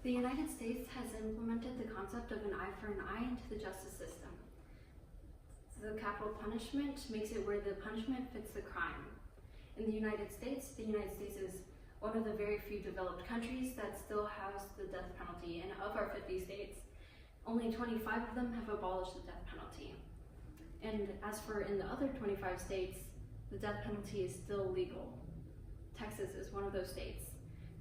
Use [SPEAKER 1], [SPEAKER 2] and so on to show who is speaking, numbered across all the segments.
[SPEAKER 1] The United States has implemented the concept of an eye for an eye into the justice system. The capital punishment makes it where the punishment fits the crime. In the United States is one of the very few developed countries that still has the death penalty, and of our 50 states, only 25 of them have abolished the death penalty. And as for in the other 25 states, the death penalty is still legal. Texas is one of those states.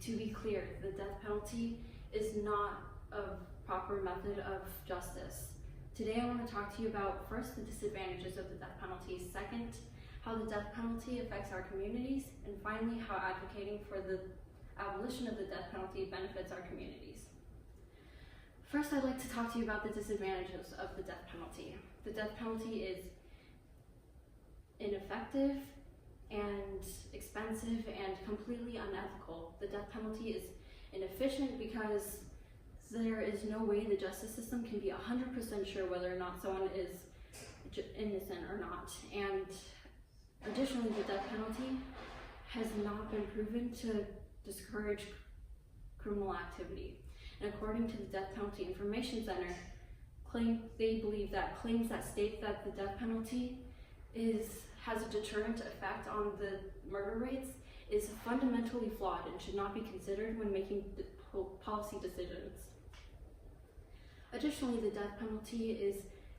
[SPEAKER 1] To be clear, the death penalty is not a proper method of justice. Today I want to talk to you about, first, the disadvantages of the death penalty, second, how the death penalty affects our communities, and finally, how advocating for the abolition of the death penalty benefits our communities. First, I'd like to talk to you about the disadvantages of the death penalty. The death penalty is ineffective and expensive and completely unethical. The death penalty is inefficient because there is no way the justice system can be 100% sure whether or not someone is innocent or not. And additionally, the death penalty has not been proven to discourage criminal activity. And according to the Death Penalty Information Center, they believe that claims that state that the death penalty has a deterrent effect on the murder rates is fundamentally flawed and should not be considered when making policy decisions. Additionally, the death penalty is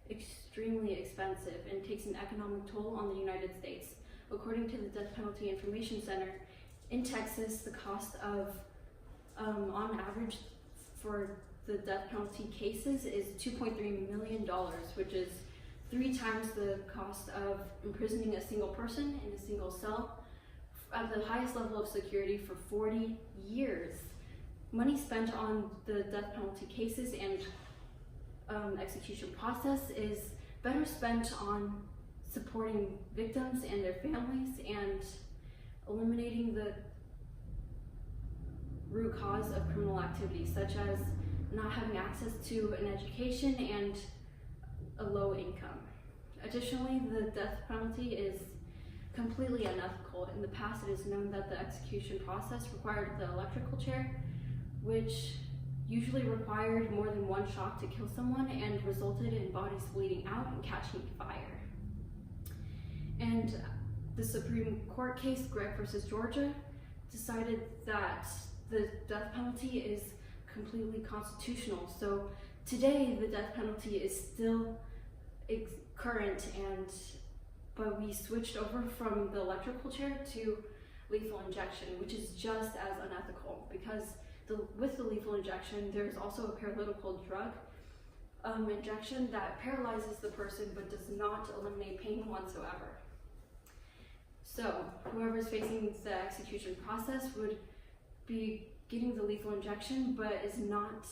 [SPEAKER 1] extremely expensive and takes an economic toll on the United States. According to the Death Penalty Information Center, in Texas, the cost of, on average, for the death penalty cases is $2.3 million, which is 3 times the cost of imprisoning a single person in a single cell at the highest level of security for 40 years. Money spent on the death penalty cases and execution process is better spent on supporting victims and their families and eliminating the root cause of criminal activity, such as not having access to an education and a low income. Additionally, the death penalty is completely unethical. In the past, it is known that the execution process required the electrical chair, which usually required more than one shock to kill someone and resulted in bodies bleeding out and catching fire. And the Supreme Court case, Gregg versus Georgia, decided that the death penalty is completely constitutional. So today, the death penalty is still current, but we switched over from the electrical chair to lethal injection, which is just as unethical because with the lethal injection, there's also a paralytical drug injection that paralyzes the person but does not eliminate pain whatsoever. So whoever is facing the execution process would be getting the lethal injection but is not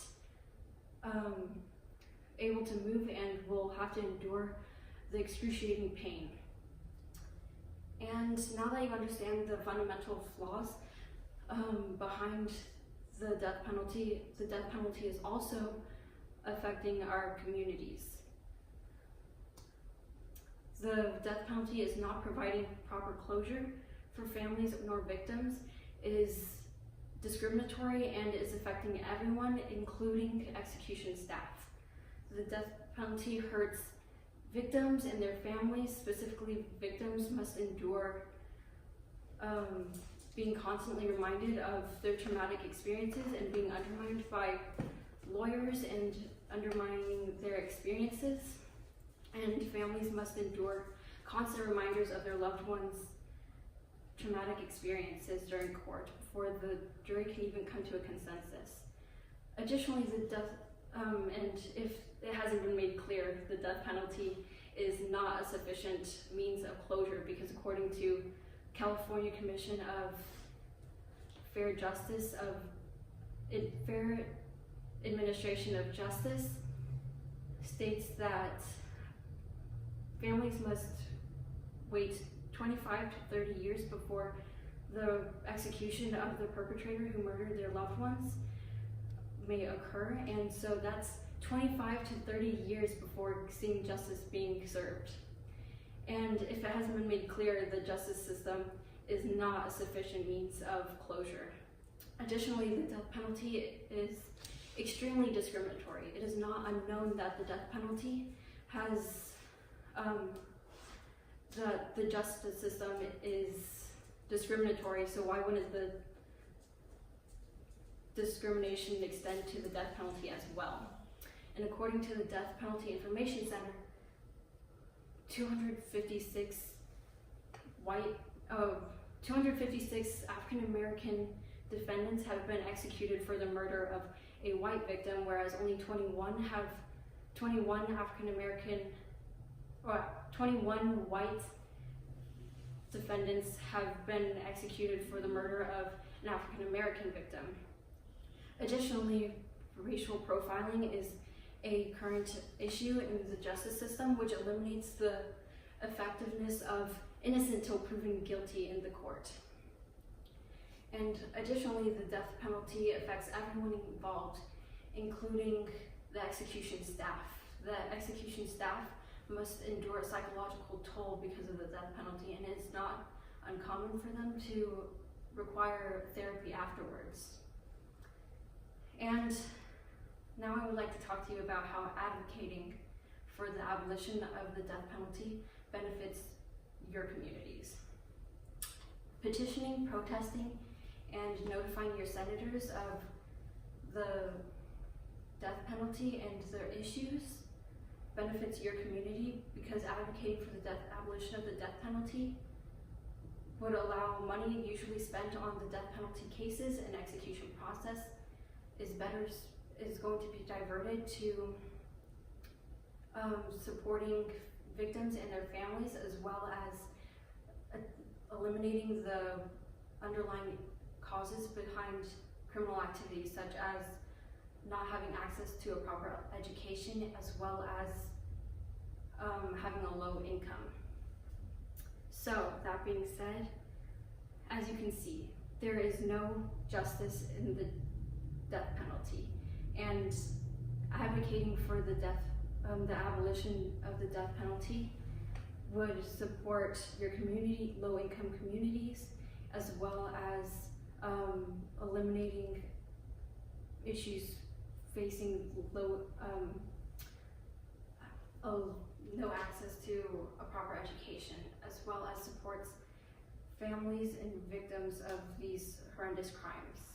[SPEAKER 1] able to move and will have to endure the excruciating pain. And now that you understand the fundamental flaws behind the death penalty is also affecting our communities. The death penalty is not providing proper closure for families nor victims. It is discriminatory and is affecting everyone, including execution staff. The death penalty hurts victims and their families. Specifically, victims must endure being constantly reminded of their traumatic experiences and being undermined by lawyers and undermining their experiences. And families must endure constant reminders of their loved ones' traumatic experiences during court before the jury can even come to a consensus. Additionally, the death, and if it hasn't been made clear, the death penalty is not a sufficient means of closure because according to California Commission of Fair Administration of Justice states that families must wait 25 to 30 years before the execution of the perpetrator who murdered their loved ones may occur, and so that's 25 to 30 years before seeing justice being served. And if it hasn't been made clear, the justice system is not a sufficient means of closure. Additionally, the death penalty is extremely discriminatory. It is not unknown that the death penalty has, the justice system is discriminatory, so why wouldn't the discrimination extend to the death penalty as well? And according to the Death Penalty Information Center, 256 African American defendants have been executed for the murder of a white victim, whereas only 21 white defendants have been executed for the murder of an African American victim. Additionally, racial profiling is a current issue in the justice system, which eliminates the effectiveness of innocent till proven guilty in the court. And additionally, the death penalty affects everyone involved, including the execution staff. The execution staff must endure a psychological toll because of the death penalty, and it's not uncommon for them to require therapy afterwards. And now I would like to talk to you about how advocating for the abolition of the death penalty benefits your communities. Petitioning, protesting, and notifying your senators of the death penalty and their issues benefits your community, because advocating for the abolition of the death penalty would allow money usually spent on the death penalty cases and execution process is going to be diverted to supporting victims and their families, as well as eliminating the underlying causes behind criminal activities, such as not having access to a proper education, as well as having a low income. So that being said, as you can see, there is no justice in the death penalty, and advocating for the abolition of the death penalty would support your community, low-income communities, as well as eliminating issues facing no access to a proper education, as well as supports families and victims of these horrendous crimes.